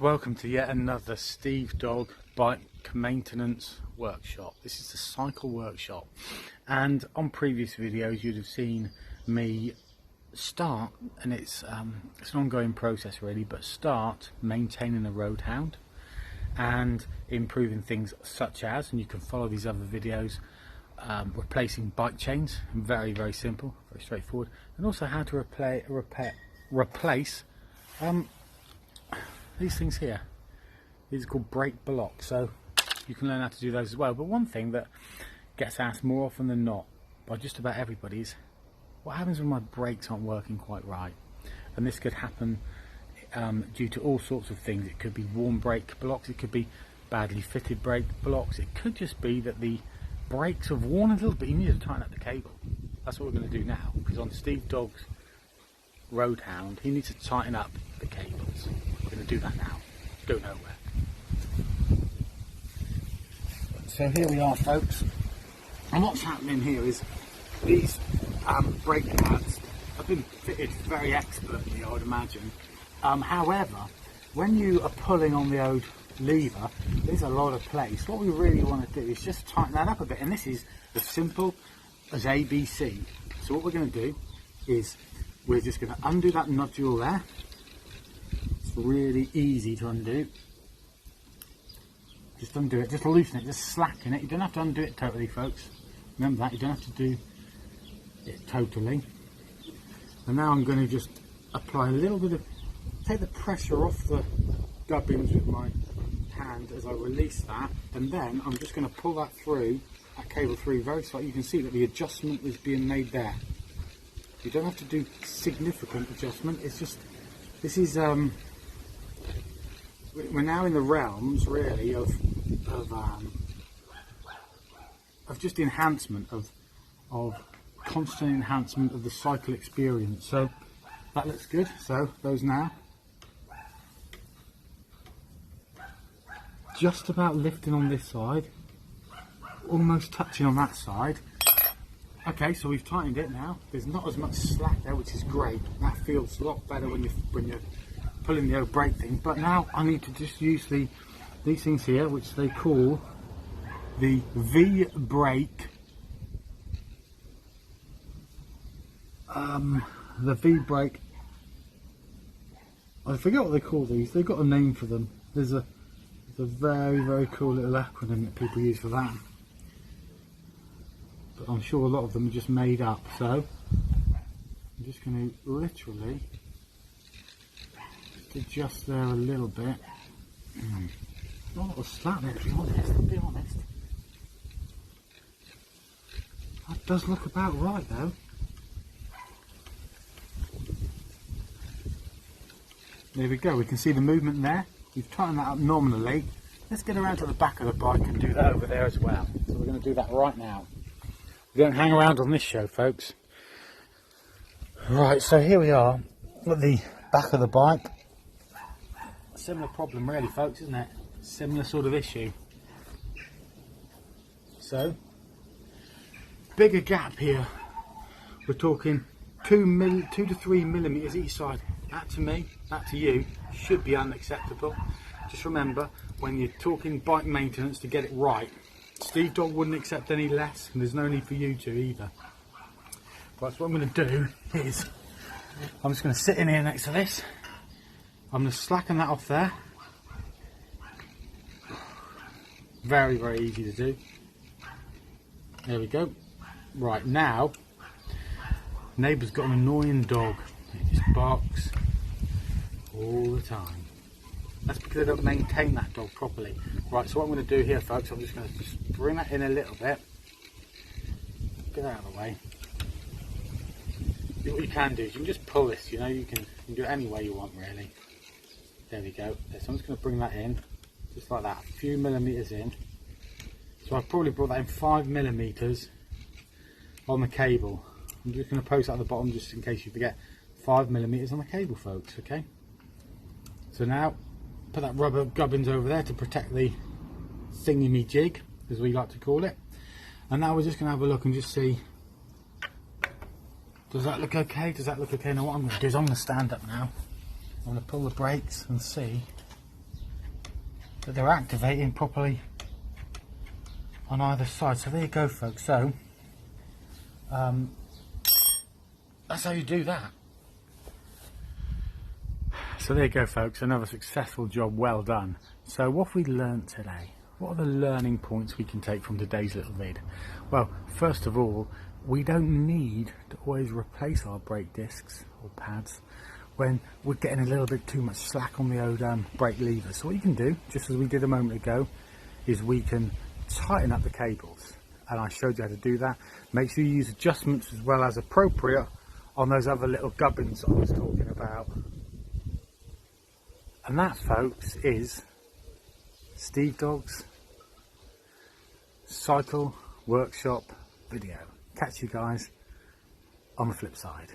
Welcome to yet another Steve Dog bike maintenance workshop. This is the cycle workshop, and on previous videos you'd have seen me start, and it's an ongoing process really, but start maintaining a road hound and improving things such as, and you can follow these other videos, replacing bike chains. Very simple, very straightforward, and also how to replace these things here. These are called brake blocks, so you can learn how to do those as well. But one thing that gets asked more often than not by just about everybody is, what happens when my brakes aren't working quite right? And this could happen due to all sorts of things. It could be worn brake blocks, it could be badly fitted brake blocks, it could just be that the brakes have worn a little bit. You need to tighten up the cable. That's what we're going to do now, because on Steve Dog's road hound he needs to tighten up the cables. We're going to do that now. Go nowhere. So here we are, folks, and what's happening here is these brake pads have been fitted very expertly, I would imagine. However, when you are pulling on the old lever, there's a lot of place. What we really want to do is just tighten that up a bit, and this is as simple as ABC. So what we're going to do is we're just going to undo that nodule there. It's really easy to undo. Just undo it, just loosen it, just slacken it. You don't have to undo it totally, folks. Remember that, you don't have to do it totally. And now I'm going to just apply a little bit of, take the pressure off the gubbins with my hand as I release that, and then I'm just going to pull that through, that cable through very slightly. You can see that the adjustment is being made there. You don't have to do significant adjustment, it's just, this is, we're now in the realms really of just enhancement, of constant enhancement of the cycle experience. So that looks good. So those now, just about lifting on this side, almost touching on that side. Okay, so we've tightened it now. There's not as much slack there, which is great. That feels a lot better when you're pulling the old brake thing. But now I need to just use these things here, which they call the V-brake. The V-brake. I forget what they call these. They've got a name for them. There's a very cool little acronym that people use for that. But I'm sure a lot of them are just made up. So I'm just going to literally adjust there a little bit. Not a lot of slack there, to be honest. That does look about right though. There we go, we can see the movement there. We've tightened that up nominally. Let's get around to the back of the bike and do that over there as well. So we're going to do that right now. We don't hang around on this show, folks. Right, so here we are at the back of the bike. A similar problem really, folks, isn't it? Similar sort of issue. So, bigger gap here. We're talking 2 to 3 millimeters each side. That to me, that to you, should be unacceptable. Just remember, when you're talking bike maintenance, to get it right, Steve Dog wouldn't accept any less, and there's no need for you to either. Right, so what I'm going to do is, I'm just going to sit in here next to this. I'm going to slacken that off there. Very easy to do. There we go. Right, now, neighbour's got an annoying dog. He just barks all the time. That's because they don't maintain that dog properly. Right, so what I'm going to do here, folks, I'm just going to just bring that in a little bit. Get out of the way. What you can do is you can just pull this, you know, you can do it any way you want really. There we go. So I'm just going to bring that in, just like that, a few millimetres in. So I've probably brought that in 5 millimetres on the cable. I'm just going to post that at the bottom just in case you forget. 5mm on the cable, folks. Okay, so now put that rubber gubbins over there to protect the thingy-me-jig, as we like to call it. And now we're just going to have a look and just see, does that look okay? Does that look okay? Now what I'm going to do is I'm going to stand up now. I'm going to pull the brakes and see that they're activating properly on either side. So there you go, folks. So that's how you do that. So there you go, folks. Another successful job, well done. So what have we learnt today? What are the learning points we can take from today's little vid? Well, first of all, we don't need to always replace our brake discs or pads when we're getting a little bit too much slack on the old brake levers. So what you can do, just as we did a moment ago, is we can tighten up the cables. And I showed you how to do that. Make sure you use adjustments as well as appropriate on those other little gubbins I was talking about. And that, folks, is Steve Dog's cycle workshop video. Catch you guys on the flip side.